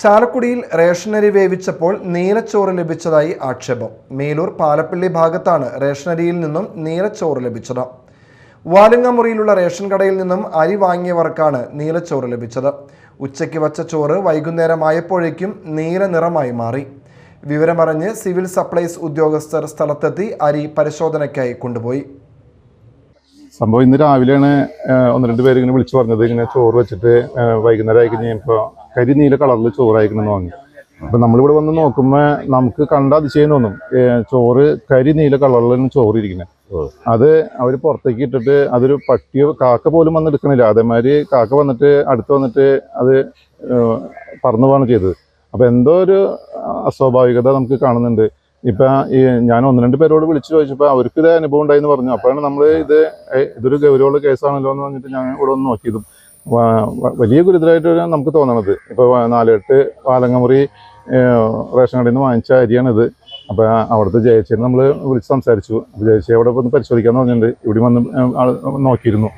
ചാലക്കുടിയിൽ റേഷനരി വേവിച്ചപ്പോൾ നീലച്ചോറ് ലഭിച്ചതായി ആക്ഷേപം. മേലൂർ പാലപ്പള്ളി ഭാഗത്താണ് റേഷനരിയിൽ നിന്നും നീലച്ചോറ് ലഭിച്ചത്. വാലുങ്ങമുറിയിലുള്ള റേഷൻ കടയിൽ നിന്നും അരി വാങ്ങിയവർക്കാണ് നീലച്ചോറ് ലഭിച്ചത്. ഉച്ചയ്ക്ക് വച്ച ചോറ് വൈകുന്നേരമായപ്പോഴേക്കും നീല നിറമായി മാറി. വിവരമറിഞ്ഞ് സിവിൽ സപ്ലൈസ് ഉദ്യോഗസ്ഥർ സ്ഥലത്തെത്തി അരി പരിശോധനയ്ക്കായി കൊണ്ടുപോയി. സംഭവം ഇന്ന് രാവിലെയാണ് ഒന്ന് രണ്ട് പേര് ഇങ്ങനെ വിളിച്ചു പറഞ്ഞത്, ഇങ്ങനെ ചോറ് വെച്ചിട്ട് വൈകുന്നേരം ആയി കഴിഞ്ഞപ്പോൾ കരിനീല കളറിൽ ചോറായിക്കണമെന്ന് പറഞ്ഞു. അപ്പം നമ്മളിവിടെ വന്ന് നോക്കുമ്പോൾ നമുക്ക് കണ്ട അതിശയം തോന്നും. ചോറ് കരിനീല കളറിലാണ് ചോറ് ഇരിക്കുന്നത്. അത് അവർ പുറത്തേക്ക് ഇട്ടിട്ട് അതൊരു പട്ടിയോ കാക്ക പോലും വന്ന് എടുക്കണില്ല. അതേമാതിരി കാക്ക വന്നിട്ട് അടുത്ത് വന്നിട്ട് അത് പറന്നു പോവാണ് ചെയ്തത്. അപ്പോൾ എന്തോ ഒരു അസ്വാഭാവികത നമുക്ക് കാണുന്നുണ്ട്. ഇപ്പം ഞാൻ ഒന്ന് രണ്ട് പേരോട് വിളിച്ചു ചോദിച്ചപ്പോൾ അവർക്ക് ഇതേ അനുഭവം ഉണ്ടായെന്ന് പറഞ്ഞു. അപ്പോഴാണ് നമ്മൾ ഇതൊരു ഗൗരവമുള്ള കേസാണല്ലോ എന്ന് പറഞ്ഞിട്ട് ഞാൻ ഇവിടെ ഒന്ന് നോക്കിയതും വലിയ ഗുരുതരമായിട്ട് നമുക്ക് തോന്നണത്. ഇപ്പോൾ 48 വാലങ്ങമുറി റേഷൻ കടയിൽ നിന്ന് വാങ്ങിച്ച അരിയാണിത്. അപ്പോൾ അവിടുത്തെ ജയച്ചേനെ നമ്മൾ വിളിച്ച് സംസാരിച്ചു. അപ്പോൾ ജയച്ചേ അവിടെ ഒന്ന് പരിശോധിക്കാമെന്ന് പറഞ്ഞിട്ടുണ്ട്. ഇവിടെ വന്ന് നോക്കിയിരുന്നു.